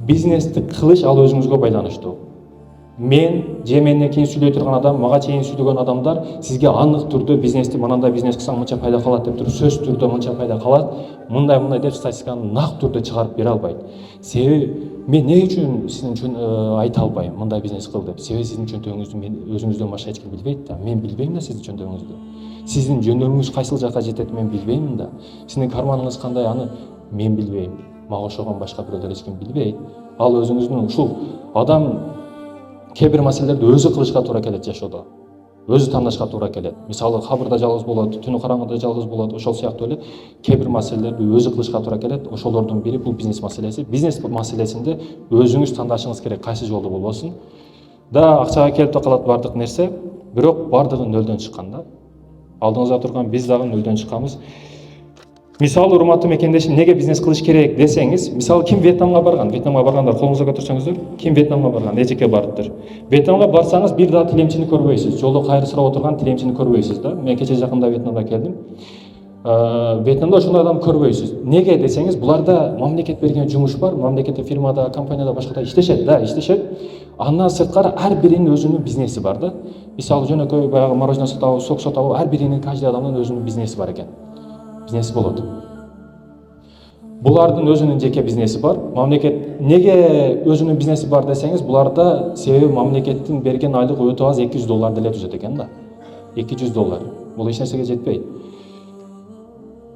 Бизнести кылыш ал өзүңүзгө байланыштуу. Мен же менден кийин сүйлөй турган адам, мага чейин сүйлөгөн адамдар сизге анық түрдө бизнести мынандай бизнес кылсаң мынча пайда калат деп туруп сөз түрдө мынча пайда калат, мындай деп статистиканы нак түрдө чыгарып бере албайт. Себеби мен эмне үчүн сиздин үчүн айта албайм мындай бизнес кыл деп. Себеби сиздин чөнтөгүңүздү мен өзүңүздөн башка эч ким билбейт да. Мен билбейм да сиздин чөнтөгүңүздү. Сиздин жөндөмүңүз кайсыл жака жетет мен билбейм да. Сиздин карманыңыз кандай аны мен билбейм. Мага ошогон башка бирөөлөр эч ким билбейт. Ал өзүңүздүн ушул адам кээ бир маселелерди өзү кылышка туура келет жашоодо. Өзү тандашка туура келет. Мисалы кабырда жалгыз болот, түнү караңгыда жалгыз болот, ошол сыяктуу эле кээ бир маселелерди өзү кылышка туура келет. Ошолордун бири бул бизнес маселеси. Бизнес маселесинде өзүңүз тандашыңыз керек, кайсы жолду болбосун. Да акчага келип да калат бардык нерсе, бирок бардыгы нөлдөн чыккан да. Алдыңызда турган биз дагы нөлдөн чыкканбыз. Мисалы урматтуу мекендешим, неге бизнес кылыш керек десеңиз, мисалы ким Вьетнамга барган? Вьетнамга баргандар колуңузду көтөрсөңүздөр. Ким Вьетнамга барган? Эжеке барыптыр. Вьетнамга барсаңыз бир да тилемчини көрбөйсүз. Жолдо кайры сурап отурган тилемчини көрбөйсүз да. Мен кече жакында Вьетнамга келдим. Вьетнамда ошондой адам көрбөйсүз. Неге десеңиз, буларда мамлекет берген жумуш бар, мамлекетте, фирмада, компанияда башкада иштешет да, иштешет. Андан сырткары ар биринин өзүнүн бизнеси бар да. Мисалы жөнөкөй баягы мороженое сатабы, сок сатабы, ар биринин каждый адамдын өзүнүн бизнеси бар экен. Бизнеси болот. Булардын өзүнүн жеке бизнеси бар. Мамлекет неге өзүнүн бизнеси бар десеңиз, буларда себеби мамлекеттин берген айлык өтө аз $200 деле түзөт экен да. $200. Бул эч нерсеге жетпейт.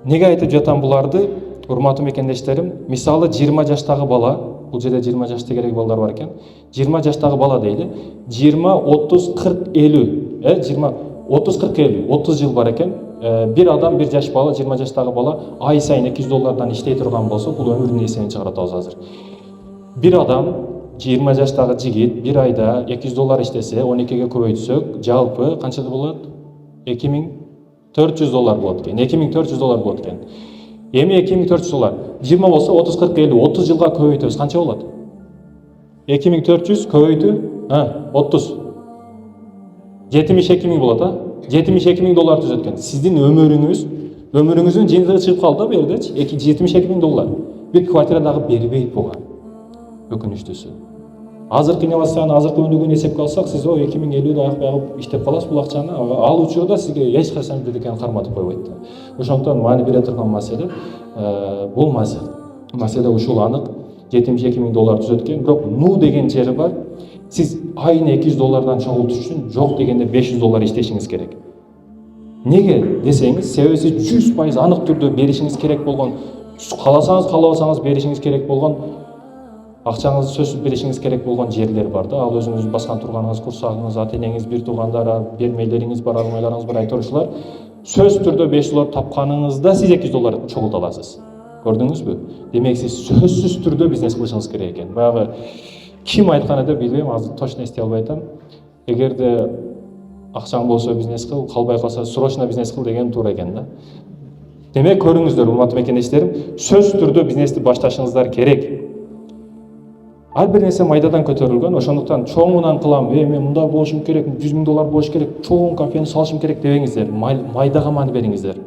Неге айтып жатам буларды? Урматтуу мекендештерим, мисалы 20 жаштагы бала, бул жерде 20 жаш дегерек балдар бар экен. 20 жаштагы бала дейли. 20, 30, 40, 50, 20, 30, 40, 50, 30 жыл бар экен. Bir adam, bir жаш бала, 20 жаштагы бала ай сайын $200 иштей турган болсо, бул өмүрүнүн эсебин чыгарат азыр. Bir адам, 20 жаштагы жигит bir айда $200 иштесе, 12ге көбөйтсөк, жалпы канча болот? $2400 болот экен. $2400 болот экен. Эми $2400, 20 болсо 30, 40, 50, 30 жылга көбөйтөбүз, канча болот? 2400 көбөйтүү 30. $72.000 болот, $72.000 түзөт экен. Сиздин өмүрүңүздүн жыйынтыгы чыгып калды бу жердечи. $72.000. Бир квартира дагы бербейт буга. Өкүнүчтүүсү. Азыркы инновацияны, азыркы өнүгүүнү эсепке алсак, сиз 2050-де аяк иштеп каласыз бул акчаны. Ал учурда сизге эч качан бирдекени карматып койбойт да. Ошондуктан маани бере турган маселе бул маселе ушул анык. $72.000 түзөт экен, бирок ну деген жери бар. Сиз айына $200 чогултуш үчүн жок дегенде $500 иштешиңиз керек. Неге десеңиз, себеби сиз 100% анык түрдө беришиңиз керек болгон, кааласаңыз, каалабасаңыз беришиңиз керек болгон, акчаңызды сөзсүз беришиңиз керек болгон жерлер бар да. Ал өзүңүз баскан турганыңыз, курсагыңыз, ата-энеңиз, бир туугандар, бермейлериңиз бар, алмайларыңыз бар, айтор ушулар. Сөз түрдө $500 тапканыңызда сиз $200 чогулта аласыз. Көрдүңүзбү? Демек сиз сөзсүз түрдө бизнес кылышыңыз керек экен. Баягы ким айткан деп билбейм, азыр точно эстей албай атам. Эгерде акчаң болсо бизнес кыл, калбай калса срочно бизнес кыл деген туура экен да. Демек көрүңүздөр, урматтуу мекендештерим, сөз түрдө бизнести башташыңыздар керек. Ар бир нерсе майдадан көтөрүлгөн, ошондуктан чоңунан кылам, мен мындай болушум керек, $100.000 болуш керек, чоң кафени салышым керек дебеңиздер. Майдага маани бериңиздер.